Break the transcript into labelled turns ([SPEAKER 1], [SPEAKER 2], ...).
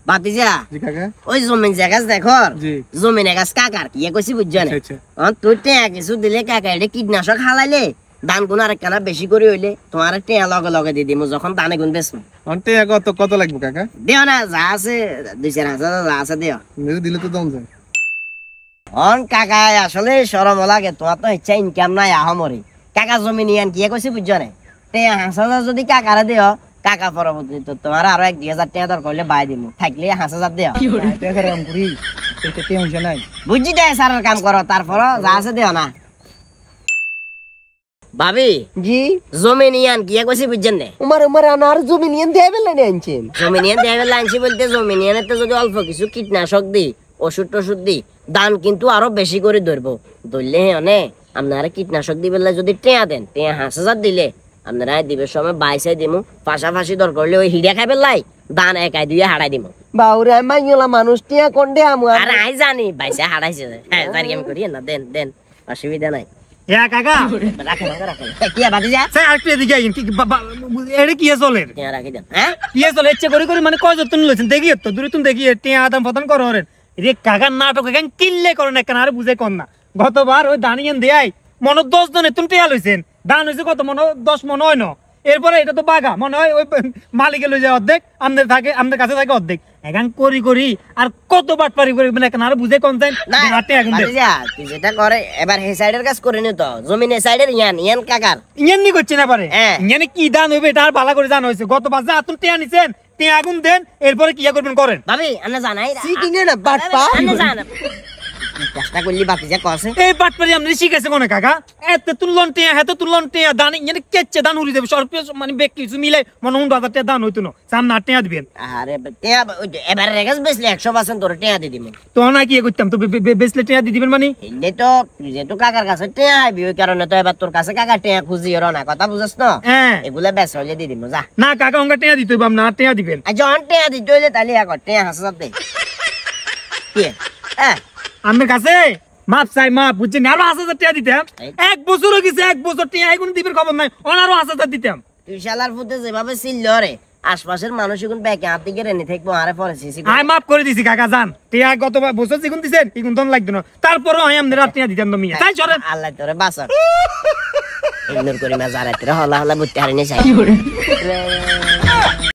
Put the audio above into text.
[SPEAKER 1] বাতিজা জি কাকা ওই জমিন জায়গা দেখো জি জমিন গাছ কাকার কি কইছি বুঝছ না আচ্ছা তুই টেয়া কিছু দিলে কাকা এটা কীটনাশক হালাইলে ধান গুণ আর একখানা বেশি করে হইলে তোমার টেয়া লগে লগে দিয়ে দিমু যখন ধানে গুণ বেচবো টেয়া কত লাগবে কাকা দিও না যা আছে 2-4,000 যা আছে দিও দিলে তো দম যায় কাকা আসলে শরম লাগে তোমার তো ইচ্ছা ইনকাম নাই আহমরি কাকা জমি নিয়ে কি কইছি বুঝছ না টেয়া 5,000 যদি কাকারে দিও কাকা পরবর্তী তো তোমার আরো 1-2,000 টাকা দর করলে বাই দিমু থাকলে 5,000 দিও বুঝছি দে স্যারের কাম করো তারপর যা আছে দিও না ভাবি জি জমি নিয়ান কি কইছি বুঝছেন না উমার আনার জমি নিয়ান দেবেল না আনছেন জমি নিয়ান দেবেল আনছি বলতে জমি নিয়ানতে যদি অল্প কিছু কীটনাশক দি ওষুধ দি দান কিন্তু আরো বেশি করে ধরবো ধরলে অনে আপনারা কীটনাশক দিবেলা যদি টেয়া দেন টেয়া 5,000 দিলে আপনারা দিবের সময় বাইসাই দিমু পাশাপাশি দর করলে ওই হিড়া খাইবে লাই দান একাই দিয়ে হারাই দিমু বাউরে মাইলা মানুষ টিয়া কোনডে আমু আর আই জানি বাইসা হারাইছে হ্যাঁ জানি আমি করি না দেন অসুবিধা নাই ইয়া কাকা রাখেন কি বাদি যা স্যার আরেকটু এদিকে আইন কি এড়ে কি চলে টিয়া রাখি দেন হ্যাঁ কি চলে ইচ্ছে করে মানে কয় যতন লইছেন দেখি তো দূরে তুমি দেখি টিয়া আদাম ফতন করো রে রে কাকা নাটক কেন কিল্লে করেন কেন আর বুঝে কোন না গতবার ওই দানিয়ান দেয়াই মন 10 জনে তুমি টিয়া লইছেন দান হইছে কত মন 10 মন হয় না এরপরে এটা তো বাগা মনে হয় ওই মালিকে লই যায় অর্ধেক আমাদের কাছে থাকে অর্ধেক এখন করি আর কত বাটপারি করি মানে কেন আর বুঝে কোন যায় না এখন তুই যেটা করে এবার হে সাইডের কাজ করে নি তো জমিনে সাইডের ইয়ান কাকার ইয়ান নি করছে না পারে ইয়ানে কি দান হইবে এটা আর ভালো করে জানা হইছে গত বাজে আতুন টিয়া নিছেন টিয়া আগুন দেন এরপরে কি করবেন করেন ভাবি আনা জানাই সিটিং এ না বাটপা আনা জানা চেষ্টা করলি বাতি যা কসে এই বাটপারি আমনে শিখাইছে কোনে কাকা এত তুলন টিয়া হেতে তুলন টিয়া দান ইয়ানে কেচে দান উড়ি দেবে সরপে মানে বেক কিছু মিলে মনে 100,000 টাকা দান হইতো না সামনে টিয়া দিবেন আরে টিয়া এবারে রেগাস বেসলে 100% তোরে টিয়া দি দিমু তো না কি করতাম তো বেসলে টিয়া দি দিবেন মানে এলে তো যেহেতু কাকার কাছে টিয়া আইবি ওই কারণে তো এবার তোর কাছে কাকা টিয়া খুঁজি আর না কথা বুঝছস না এগুলা বেস হইলে দি দিমু যা না কাকা অঙ্গা টিয়া দিতে হইব না টিয়া দিবেন আজ জন টিয়া দিতে হইলে তালি আগ টিয়া হাসাত দে কি আমার কাছে মাপ চাই মাপ বুঝছেন আরো 5,000 টাকা দিতাম 1 বছর হয়ে গেছে 1 বছর টাকা এখন দিবের খবর নাই আরো 5,000 দিতাম তুই শালার ফুটে যেভাবে ছিল রে আশপাশের মানুষ এখন ব্যাকে হাত দিকে রেনে থাকবো আরে পরে সিসি আই মাপ করে দিছি কাকা জান টিয়া গত বছর যেগুন দিছেন এখন দন লাগতো না তারপরও আমি আমনে রাত টিয়া দিতাম তুমি তাই চলেন আল্লাহ তোরে বাঁচাক ইগনোর করি না যারা তেরা হলা হলা বুঝতে হারিনে চাই